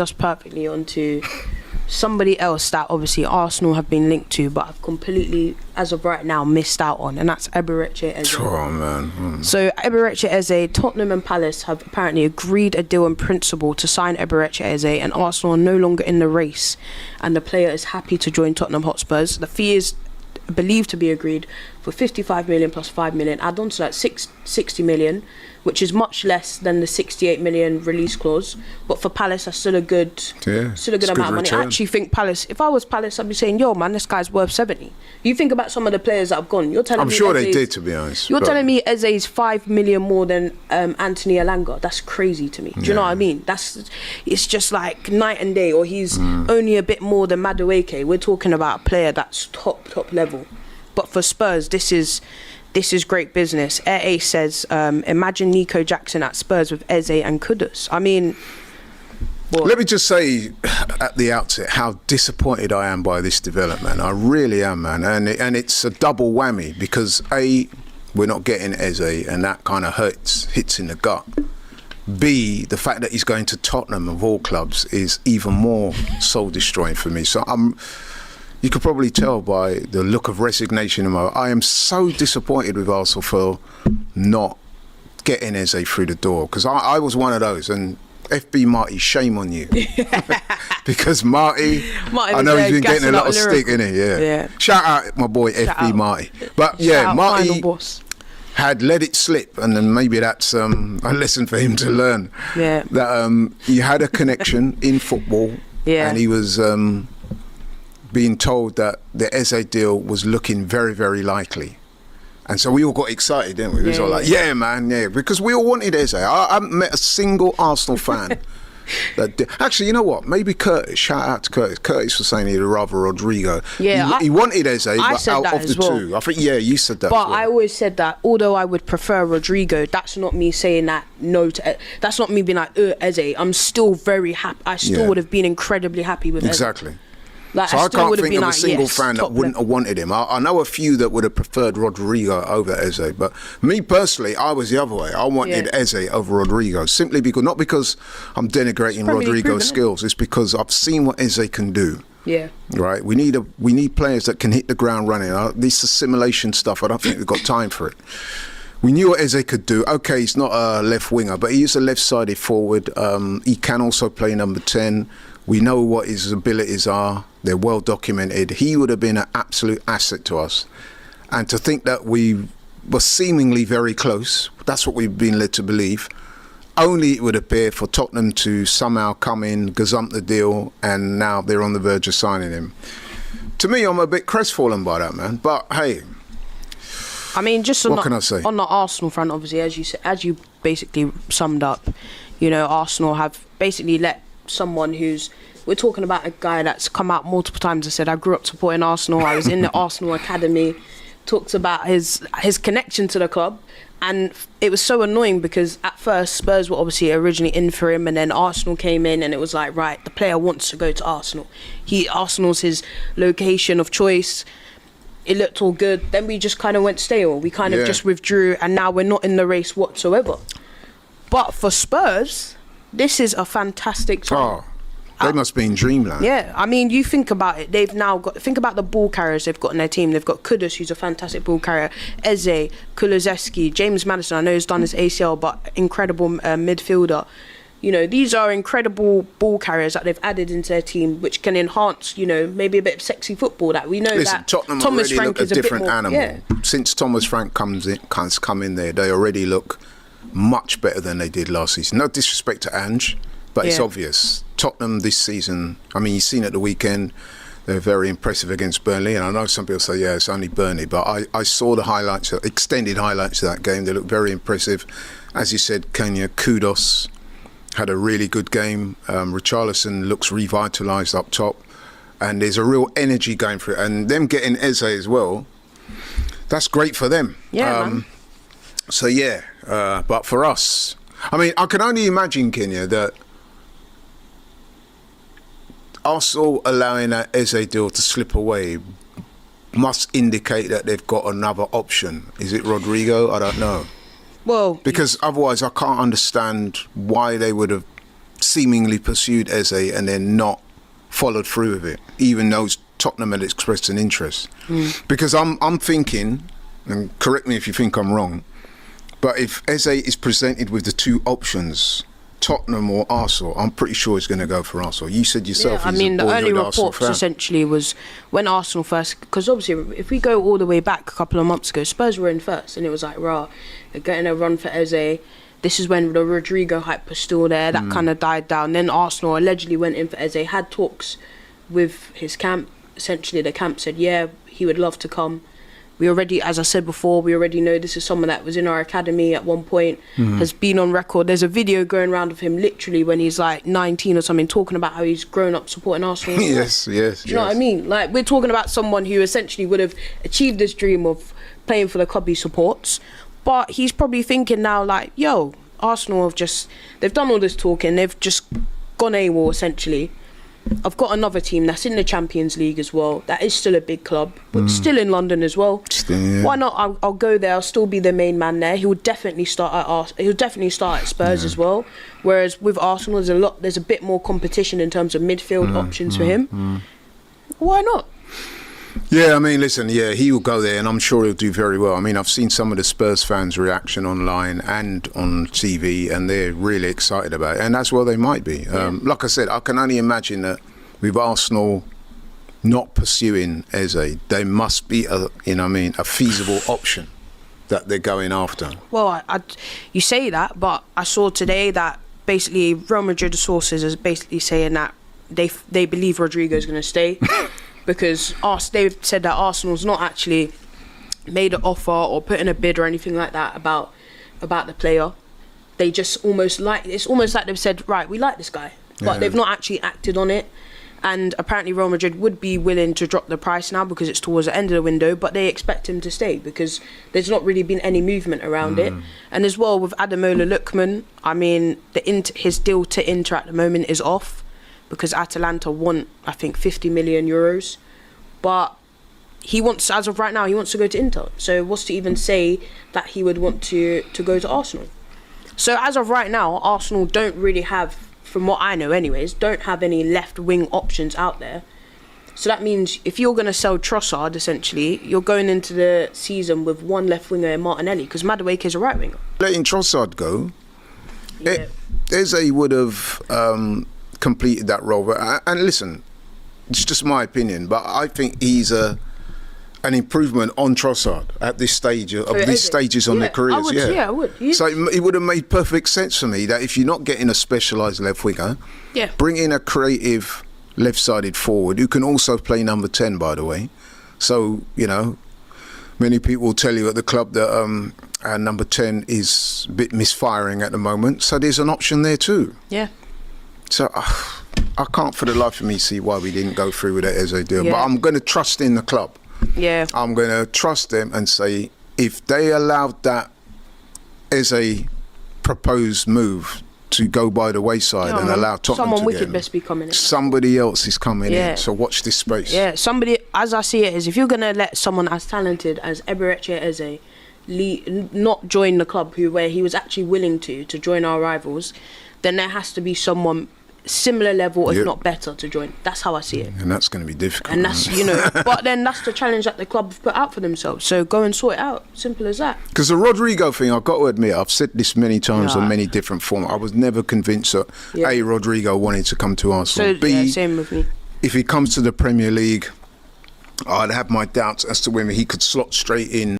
us perfectly onto somebody else that obviously Arsenal have been linked to, but I've completely, as of right now, missed out on, and that's Eberechi Eze. Oh, man. So Eberechi Eze, Tottenham and Palace have apparently agreed a deal in principle to sign Eberechi Eze, and Arsenal are no longer in the race, and the player is happy to join Tottenham Hotspurs. The fee is believed to be agreed for 55 million plus 5 million, add on to that 60 million, which is much less than the 68 million release clause. But for Palace, that's still a good amount of money. Return. I actually think Palace, if I was Palace, I'd be saying, yo, man, this guy's worth 70. You think about some of the players that have gone. You're telling I'm me sure Eze's, they did, to be honest. You're telling me Eze's 5 million more than Anthony Elanga. That's crazy to me. Do you know what I mean? It's just like night and day. Or he's only a bit more than Madueke. We're talking about a player that's top level. But for Spurs, this is great business. Air says, imagine Nico Jackson at Spurs with Eze and Kudus. I mean, let me just say at the outset how disappointed I am by this development. I really am, man. And it's a double whammy because A, we're not getting Eze, and that kind of hits in the gut. B, the fact that he's going to Tottenham of all clubs is even more soul destroying for me. So you could probably tell by the look of resignation in my eye. I am so disappointed with Arsenal for not getting Eze through the door, because I was one of those. And FB Marty, shame on you. Because Marty I know he's been getting a lot of stick in it. Yeah. Shout out my boy FB Marty. But yeah, Marty had let it slip, and then maybe that's a lesson for him to learn. Yeah. That he had a connection in football, and he was being told that the Eze deal was looking very, very likely. And so we all got excited, didn't we? We was all like, yeah, man, yeah. Because we all wanted Eze. I haven't met a single Arsenal fan that did. Actually, you know what? Maybe Curtis. Shout out to Curtis. Curtis was saying he'd rather Rodrigo. Yeah, he wanted Eze, but out of the two. I think, you said that. But I always said that, although I would prefer Rodrigo, that's not me saying that no to. That's not me being like, Eze. I'm still very happy. I still would have been incredibly happy with Eze. Exactly. Like, so I can't think of a single fan that wouldn't have wanted him. I know a few that would have preferred Rodrigo over Eze, but me personally, I was the other way. I wanted Eze over Rodrigo, simply because, not because I'm denigrating Rodrigo's skills, it's because I've seen what Eze can do. Yeah. Right. We need players that can hit the ground running. This assimilation stuff, I don't think we've got time for it. We knew what Eze could do. Okay, he's not a left winger, but he is a left-sided forward. He can also play number 10. We know what his abilities are. They're well documented. He would have been an absolute asset to us. And to think that we were seemingly very close, that's what we've been led to believe. Only it would appear for Tottenham to somehow come in, gazump the deal, and now they're on the verge of signing him. To me, I'm a bit crestfallen by that, man. But hey, I mean, just what can I say? On the Arsenal front, obviously, as you basically summed up, Arsenal have basically let someone we're talking about a guy that's come out multiple times and said, I grew up supporting Arsenal, I was in the Arsenal academy, talks about his connection to the club. And it was so annoying because at first Spurs were obviously originally in for him, and then Arsenal came in, and it was like, right, the player wants to go to Arsenal. Arsenal's his location of choice. It looked all good. Then we just kind of went stale. We kind of just withdrew, and now we're not in the race whatsoever. But for Spurs, this is a fantastic time. They must be in dreamland. Yeah, I mean, you think about it. They've now got. Think about the ball carriers they've got in their team. They've got Kudus, who's a fantastic ball carrier. Eze, Kulusevski, James Maddison. I know he's done his ACL, but incredible midfielder. These are incredible ball carriers that they've added into their team, which can enhance, maybe a bit of sexy football. That we know. Listen, that Tottenham Thomas already Frank look is a different bit more, animal. Yeah. Since Thomas Frank has come in there, they already look much better than they did last season. No disrespect to Ange, but it's obvious. Tottenham this season, I mean, you've seen at the weekend, they're very impressive against Burnley. And I know some people say, it's only Burnley. But I saw the highlights, extended highlights of that game. They look very impressive. As you said, Kenya, Kudos had a really good game. Richarlison looks revitalised up top. And there's a real energy going for it. And them getting Eze as well, that's great for them. Yeah, man. So, but for us, I mean, I can only imagine, Kenya, that Arsenal allowing that Eze deal to slip away must indicate that they've got another option. Is it Rodrigo? I don't know. Well, because otherwise I can't understand why they would have seemingly pursued Eze and then not followed through with it, even though Tottenham had expressed an interest. Because I'm thinking, and correct me if you think I'm wrong, but if Eze is presented with the two options, Tottenham or Arsenal, I'm pretty sure he's going to go for Arsenal. You said yourself, yeah, I mean, the early reports essentially was when Arsenal first, because obviously if we go all the way back a couple of months ago, Spurs were in first, and it was like, rah, they're getting a run for Eze. This is when the Rodrigo hype was still there. That kind of died down. Then Arsenal allegedly went in for Eze, had talks with his camp. Essentially, the camp said, yeah, he would love to come. We already, as I said before, we already know this is someone that was in our academy at one point, has been on record. There's a video going around of him literally when he's like 19 or something, talking about how he's grown up supporting Arsenal. Yes. Do you know what I mean? Like, we're talking about someone who essentially would have achieved this dream of playing for the club he supports. But he's probably thinking now, like, yo, Arsenal they've done all this talking, they've just gone AWOL essentially. I've got another team that's in the Champions League as well, that is still a big club, but still in London as well. Why not? I'll go there, I'll still be the main man there. He'll definitely start at Spurs as well. Whereas with Arsenal, there's a bit more competition in terms of midfield options for him. Why not? Yeah, I mean, listen, yeah, he will go there and I'm sure he'll do very well. I mean, I've seen some of the Spurs fans' reaction online and on TV and they're really excited about it. And that's where they might be. Like I said, I can only imagine that with Arsenal not pursuing Eze, there must be a feasible option that they're going after. Well, you say that, but I saw today that basically Real Madrid sources is basically saying that they believe Rodrigo's going to stay. Because they've said that Arsenal's not actually made an offer or put in a bid or anything like that about the player. They just it's almost like they've said, right, we like this guy, but they've not actually acted on it. And apparently Real Madrid would be willing to drop the price now because it's towards the end of the window, but they expect him to stay because there's not really been any movement around it. And as well with Ademola Lookman, I mean, his deal to Inter at the moment is off, because Atalanta want, I think, 50 million euros. But he wants, as of right now, he wants to go to Inter. So what's to even say that he would want to go to Arsenal? So as of right now, Arsenal don't really have, from what I know anyways, don't have any left-wing options out there. So that means if you're going to sell Trossard, essentially, you're going into the season with one left winger in Martinelli, because Madueke is a right winger. Letting Trossard go, Eze would have completed that role. And listen, it's just my opinion, but I think he's an improvement on Trossard at this stage of these stages on their careers. I would. So it would have made perfect sense for me that if you're not getting a specialised left winger, bring in a creative left-sided forward who can also play number 10, by the way. So, many people will tell you at the club that our number 10 is a bit misfiring at the moment. So there's an option there too. Yeah. So I can't for the life of me see why we didn't go through with that Eze deal. But I'm going to trust in the club. Yeah. I'm going to trust them and say if they allowed that Eze proposed move to go by the wayside and allow Tottenham someone to wicked get him, best be coming in. somebody else is coming in. So watch this space. Yeah, somebody, as I see it, is if you're going to let someone as talented as Eberechi Eze not join the club where he was actually willing to join our rivals, then there has to be someone similar level, if not better, to join. That's how I see it. And that's going to be difficult. And that's, but then that's the challenge that the club have put out for themselves. So go and sort it out. Simple as that. Because the Rodrigo thing, I've got to admit, I've said this many times on many different formats. I was never convinced that A, Rodrigo wanted to come to Arsenal. So, B, same with me. If he comes to the Premier League, I'd have my doubts as to whether he could slot straight in